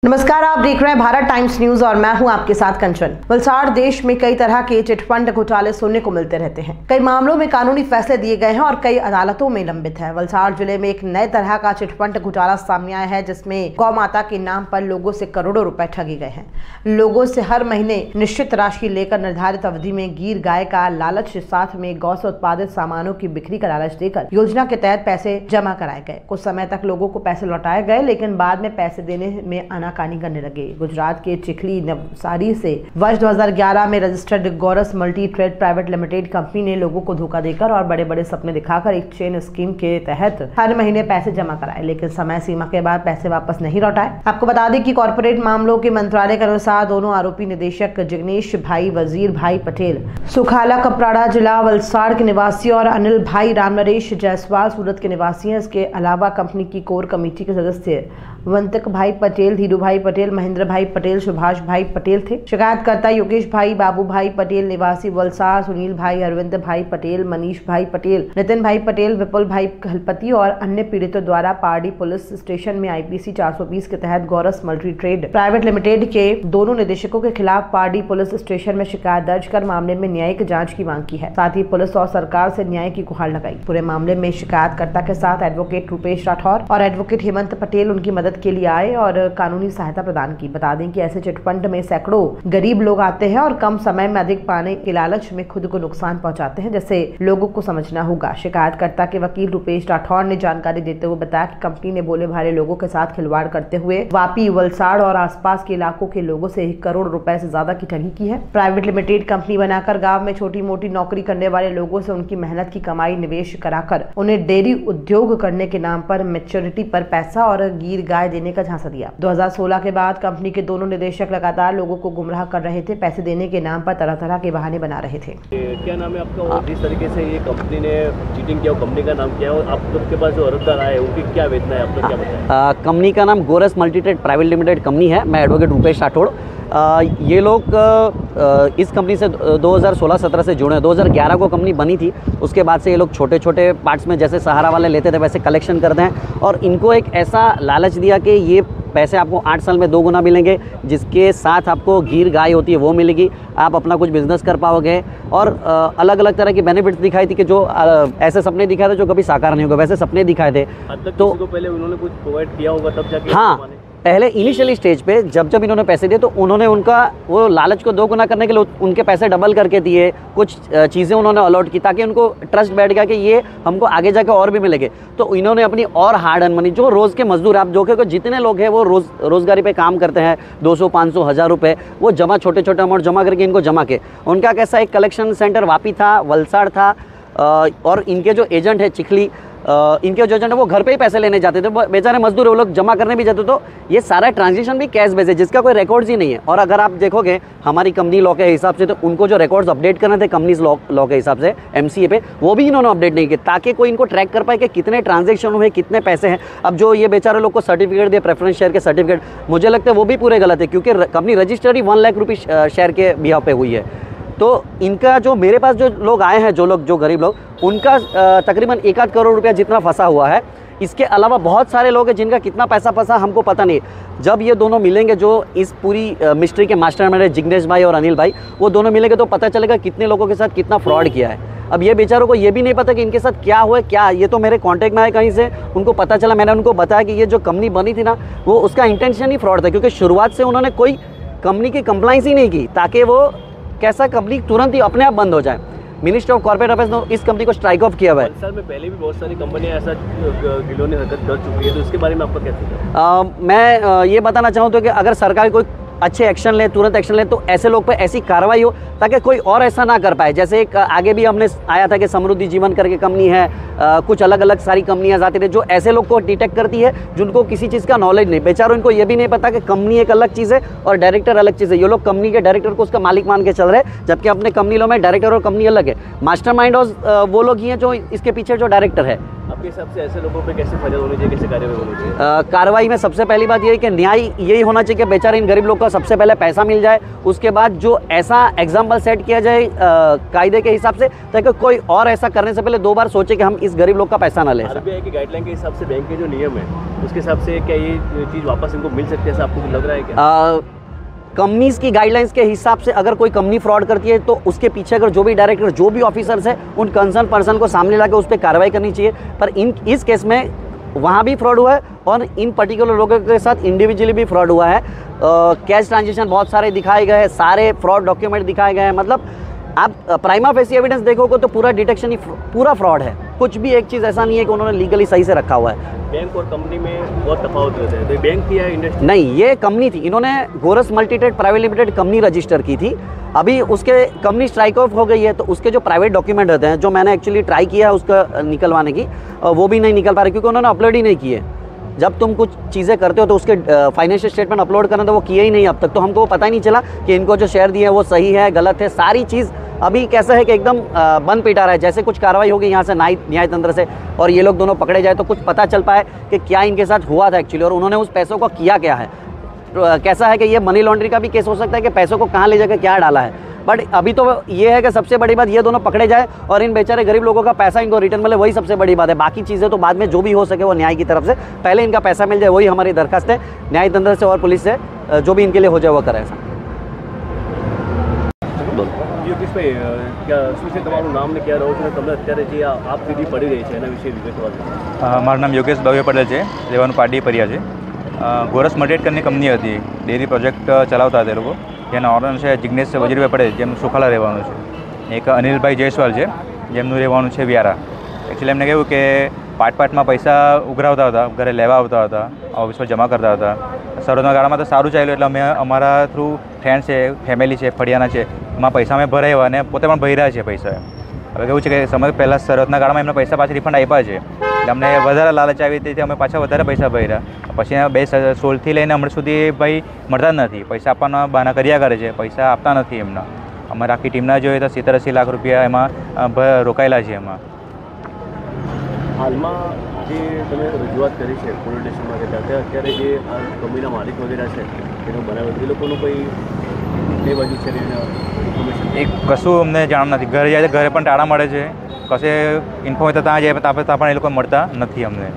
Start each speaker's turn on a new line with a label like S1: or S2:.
S1: नमस्कार, आप देख रहे हैं भारत टाइम्स न्यूज और मैं हूं आपके साथ कंचन। वलसाड़ देश में कई तरह के चिटफंड घोटाले सुनने को मिलते रहते हैं। कई मामलों में कानूनी फैसले दिए गए हैं और कई अदालतों में लंबित है। वलसाड़ जिले में एक नए तरह का चिटफंड घोटाला सामने आया है, जिसमें गौ माता के नाम पर लोगों से करोड़ों रुपए ठगे गए हैं। लोगों से हर महीने निश्चित राशि लेकर निर्धारित अवधि में गिर गाय का लालच, साथ में गौ से उत्पादित सामानों की बिक्री का लालच देकर योजना के तहत पैसे जमा कराए गए। कुछ समय तक लोगों को पैसे लौटाए गए, लेकिन बाद में पैसे देने में आनाकानी करने लगे। गुजरात के चिखली नवसारी से वर्ष 2011 में registered Gauras multi trade private limited company ने लोगों को धोखा देकर और बड़े बड़े सपने दिखाकर एक चेन स्कीम के तहत हर महीने पैसे जमा कराए, लेकिन समय सीमा के बाद पैसे वापस नहीं लौटाए। आपको बता दें कि कॉर्पोरेट मामलों के मंत्रालय के अनुसार दोनों आरोपी निदेशक जिग्नेश भाई वजीर भाई पटेल सुखाला कपराड़ा जिला वलसाड़ के निवासी और अनिल भाई रामनरेश जायसवाल सूरत के निवासी हैं। इसके अलावा कंपनी की कोर कमेटी के सदस्य वंतक भाई पटेल, धीरू भाई पटेल, महेंद्र भाई पटेल, सुभाष भाई पटेल थे। शिकायतकर्ता योगेश भाई, बाबू भाई पटेल निवासी वलसाड़, सुनील भाई, अरविंद भाई पटेल, मनीष भाई पटेल, नितिन भाई पटेल, विपुल भाई खलपति और अन्य पीड़ितों द्वारा पारडी पुलिस स्टेशन में IPC 420 के तहत गौरस मल्टी ट्रेड प्राइवेट लिमिटेड के दोनों निदेशकों के खिलाफ पारडी पुलिस स्टेशन में शिकायत दर्ज कर मामले में न्यायिक जाँच की मांग की है। साथ ही पुलिस और सरकार से न्याय की गुहार लगाई। पूरे मामले में शिकायतकर्ता के साथ एडवोकेट रूपेश राठौर और एडवोकेट हेमंत पटेल उनकी मदद के लिए आए और कानूनी सहायता प्रदान की। बता दें कि ऐसे चिटफंड में सैकड़ों गरीब लोग आते हैं और कम समय में अधिक पाने के लालच में खुद को नुकसान पहुंचाते हैं, जैसे लोगों को समझना होगा। शिकायतकर्ता के वकील रूपेश राठौर ने जानकारी देते हुए बताया कि कंपनी ने भोले भाले लोगों के साथ खिलवाड़ करते हुए वापी, वलसाड़ और आसपास के इलाकों के लोगों से 1 करोड़ रुपए से ज्यादा की ठगी की है। प्राइवेट लिमिटेड कंपनी बनाकर गाँव में छोटी मोटी नौकरी करने वाले लोगों से उनकी मेहनत की कमाई निवेश कराकर उन्हें डेयरी उद्योग करने के नाम पर मैच्योरिटी पर पैसा और गिर गाय देने का झांसा दिया। 2016 के बाद कंपनी के दोनों निदेशक लगातार लोगों को गुमराह कर रहे थे, पैसे देने के नाम पर तरह तरह के बहाने बना रहे थे।
S2: क्या नाम है आपका और जिस तरीके से ये कंपनी ने चीटिंग किया, कंपनी का नाम क्या है और आपके पास जो अर्जदार आए उनकी क्या वेदना है, आपको क्या बताएं?
S3: कंपनी का नाम Gauras multi trade private limited company है। मैं एडवोकेट रूपेश राठौड़। ये लोग इस कंपनी से 2016-17 से जुड़े हैं। 2011 को कंपनी बनी थी। उसके बाद से ये लोग छोटे छोटे पार्ट्स में जैसे सहारा वाले लेते थे वैसे कलेक्शन करते हैं और इनको एक ऐसा लालच दिया कि ये पैसे आपको 8 साल में 2 गुना मिलेंगे, जिसके साथ आपको गिर गाय होती है वो मिलेगी, आप अपना कुछ बिजनेस कर पाओगे और अलग अलग तरह की बेनिफिट्स दिखाई थी कि जो ऐसे सपने दिखाए थे जो कभी साकार नहीं होगा, वैसे सपने दिखाए थे।
S2: तो पहले उन्होंने कुछ प्रोवाइड किया होगा तब जाके?
S3: हाँ, पहले इनिशियली स्टेज पे जब इन्होंने पैसे दिए तो उन्होंने उनका वो लालच को 2 गुना करने के लिए उनके पैसे डबल करके दिए। कुछ चीज़ें उन्होंने अलॉट की ताकि उनको ट्रस्ट बैठ गया कि ये हमको आगे जाके और भी मिलेंगे। तो इन्होंने अपनी और हार्ड अर्न मनी, जो रोज़ के मजदूर, आप जो कि जितने लोग हैं वो रोज़गारी पे काम करते हैं, 200, 500, 1000 रुपये वो जमा, छोटे छोटे अमाउंट जमा करके इनको जमा के उनका कैसा एक कलेक्शन सेंटर वापी था, वलसाड़ था और इनके जो एजेंट है चिखली, इनके जो एजेंट है वो घर पे ही पैसे लेने जाते थे। बेचारे मजदूर वो लोग जमा करने भी जाते। तो ये सारा ट्रांजेक्शन भी कैश बेस है, जिसका कोई रिकॉर्ड्स ही नहीं है। और अगर आप देखोगे हमारी कंपनी लॉ के हिसाब से तो उनको जो रिकॉर्ड्स अपडेट करने थे कंपनीज लॉ के हिसाब से MCA पे, वो भी इन्होंने अपडेट नहीं किए ताकि कोई इनको ट्रैक कर पाए कि कितने ट्रांजेक्शन हुए, कितने पैसे हैं। अब जो ये बेचारे लोग को सर्टिफिकेट दिए, प्रेफरेंस शेयर के सर्टिफिकेट, मुझे लगता है वो भी पूरे गलत है, क्योंकि कंपनी रजिस्टर्ड ही 1 लाख रुपये शेयर के बिहाफ पे हुई है। तो इनका जो मेरे पास जो लोग आए हैं, जो गरीब लोग, उनका तकरीबन 1-8 करोड़ रुपया जितना फंसा हुआ है। इसके अलावा बहुत सारे लोग हैं जिनका कितना पैसा फंसा हमको पता नहीं। जब ये दोनों मिलेंगे, जो इस पूरी मिस्ट्री के मास्टरमाइंड है, जिग्नेश भाई और अनिल भाई, वो दोनों मिलेंगे तो पता चलेगा कितने लोगों के साथ कितना फ्रॉड किया है। अब ये बेचारों को ये भी नहीं पता कि इनके साथ क्या हुआ, क्या ये तो मेरे कांटेक्ट में आए कहीं से, उनको पता चला। मैंने उनको बताया कि ये जो कंपनी बनी थी ना, वो उसका इंटेंशन ही फ्रॉड था, क्योंकि शुरुआत से उन्होंने कोई कंपनी की कंप्लाइंस ही नहीं की ताकि वो कैसा कंपनी तुरंत ही अपने आप बंद हो जाए। मिनिस्ट्री ऑफ कॉर्पोरेट अफेयर्स ने इस कंपनी को स्ट्राइक ऑफ किया हुआ है।
S2: साल में पहले भी बहुत सारी कंपनियां ऐसा गिलोनी हरकत कर चुकी है, तो इसके बारे में आपका क्या सोचना है?
S3: मैं ये बताना चाहूँ तो कि अगर सरकार कोई अच्छे एक्शन ले, तुरंत एक्शन ले, तो ऐसे लोग पे ऐसी कार्रवाई हो ताकि कोई और ऐसा ना कर पाए। जैसे एक आगे भी हमने आया था कि समृद्धि जीवन करके कंपनी है, कुछ अलग अलग सारी कंपनियां आती रही जो ऐसे लोग को डिटेक्ट करती है जिनको किसी चीज़ का नॉलेज नहीं। बेचारों इनको ये भी नहीं पता कि कंपनी एक अलग चीज़ है और डायरेक्टर अलग चीज़ है। ये लोग कंपनी के डायरेक्टर को उसका मालिक मान के चल रहे हैं, जबकि अपने कंपनी लो में डायरेक्टर और कंपनी अलग है। मास्टरमाइंड वो लोग ही हैं जो इसके पीछे जो डायरेक्टर है।
S2: आपके हिसाब से ऐसे लोगों पे कैसे फरियाद होनी चाहिए, कैसे कार्रवाई होनी चाहिए?
S3: कार्रवाई में सबसे पहली बात ये है कि न्याय यही होना चाहिए कि बेचारे इन गरीब लोग का सबसे पहले पैसा मिल जाए, उसके बाद जो ऐसा एग्जाम्पल सेट किया जाए कायदे के हिसाब से, ताकि कोई और ऐसा करने से पहले 2 बार सोचे कि हम इस गरीब लोग का पैसा ना लें।
S2: आरबीआई की गाइडलाइन के हिसाब से बैंक के जो नियम है उसके हिसाब से क्या ये चीज़ वापस इनको मिल सकती है, ऐसा आपको लग रहा है क्या?
S3: कंपनीज की गाइडलाइंस के हिसाब से अगर कोई कंपनी फ्रॉड करती है तो उसके पीछे अगर जो भी डायरेक्टर, जो भी ऑफिसर्स है, उन कंसर्न पर्सन को सामने लाकर उस पर कार्रवाई करनी चाहिए। पर इस केस में वहाँ भी फ्रॉड हुआ है और इन पर्टिकुलर लोगों के साथ इंडिविजुअली भी फ्रॉड हुआ है। कैश ट्रांजेक्शन बहुत सारे दिखाए गए हैं, सारे फ्रॉड डॉक्यूमेंट दिखाए गए हैं। मतलब आप प्राइमा फेसी एविडेंस देखोगे तो पूरा डिटेक्शन ही पूरा फ्रॉड है, कुछ भी एक चीज़ ऐसा नहीं है कि उन्होंने लीगली सही से रखा हुआ है।
S2: बैंक और कंपनी में बहुत तफावत रहता है, तो बैंक की है इंडस्ट्री?
S3: नहीं, ये कंपनी थी, इन्होंने गोरस multitrade private limited company register की थी। अभी उसके कंपनी स्ट्राइक ऑफ हो गई है, तो उसके जो प्राइवेट डॉक्यूमेंट रहते हैं, जो मैंने एक्चुअली ट्राई किया है उसका निकलवाने की, वो भी नहीं निकल पा रहे क्योंकि उन्होंने अपलोड ही नहीं किए। जब तुम कुछ चीज़ें करते हो तो उसके फाइनेंशियल स्टेटमेंट अपलोड करना, तो वो किए ही नहीं अब तक। तो हमको पता ही नहीं चला कि इनको जो शेयर दिए हैं वो सही है गलत है। सारी चीज़ अभी कैसा है कि एकदम बंद पिटा रहा है। जैसे कुछ कार्रवाई होगी यहाँ से न्याय तंत्र से और ये लोग दोनों पकड़े जाए तो कुछ पता चल पाए कि क्या इनके साथ हुआ था एक्चुअली और उन्होंने उस पैसों को किया क्या है। तो कैसा है कि ये मनी लॉन्ड्रिंग का भी केस हो सकता है कि पैसों को कहाँ ले जाकर क्या डाला है। बट अभी तो ये है कि सबसे बड़ी बात ये दोनों पकड़े जाए और इन बेचारे गरीब लोगों का पैसा इनको रिटर्न मिले, वही सबसे बड़ी बात है। बाकी चीज़ें तो बाद में जो भी हो सके वो न्याय की तरफ से, पहले इनका पैसा मिल जाए, वही हमारी दरखास्त है न्याय तंत्र से और पुलिस से, जो भी इनके लिए हो जाए वो करे। ऐसा
S2: યોગેશભાઈ, क्या શું છે તમારું નામ ને ક્યાં રહો છો, તમને અત્યારે જે આપ સીધી પડી રહી છે એના વિશે વિગતવાર?
S4: મારું નામ યોગેશ ભાવ્ય પટેલ છે, રહેવાનું પાડી પરિયા છે। ગોરસ મલ્ટીટ્રેડ કરીને કંપની હતી, ડેરી પ્રોજેક્ટ ચલાવતા હતા એ લોકો, જેના ઓનર છે જિગ્નેશ વજીરભાઈ પટેલ, જેમનું સુખાલા રહેવાનું છે। એક અનિલભાઈ જયસ્વાલ છે, જેમનું રહેવાનું છે વ્યારા। એકચ્યુઅલી એમને કહ્યું કે પાર્ટમાં પૈસા ઉઘરાવતા હતા, ઘરે લેવા આવતા હતા, ઓફિસ પર જમા કરતા હતા। શરૂઆતના ગાળામાં તો સારું ચાલ્યું એટલે અમે અમારા થ્રુ ફ્રેન્ડ છે, ફેમિલી છે, ફળિયાના છે, એમાં પૈસા અમે ભરાવ્યા અને પોતે પણ ભર્યા છે પૈસા। હવે કેવું છે કે સમય પહેલાં શરૂઆતના ગાળામાં એમને પૈસા પાછા રિફંડ આપ્યા છે, એટલે અમને વધારે લાલચ આવી તેથી અમે પાછા વધારે પૈસા ભર્યા। પછી 2016થી લઈને હમણાં સુધી ભાઈ મળતા જ નથી, પૈસા આપવાના બહાના કર્યા કરે છે, પૈસા આપતા નથી એમના। અમારા આખી ટીમના જોઈએ તો 70-80 લાખ રૂપિયા એમાં રોકાયેલા છે એમાં।
S2: હાલમાં જે તમે રજૂઆત કરી છે પોલીસ સ્ટેશનમાં કે અત્યારે જે આ કંપનીના માલિક વગેરે છે એનો બનાવ્યો એ લોકોનું કોઈ બે બાજુ છે
S4: એ કશું અમને જાણ નથી। ઘરે જાય તો ઘરે પણ ટાળા મળે છે, કશે ઇન્ફો હોય તો ત્યાં જાય ત્યાં પણ એ લોકો મળતા નથી અમને।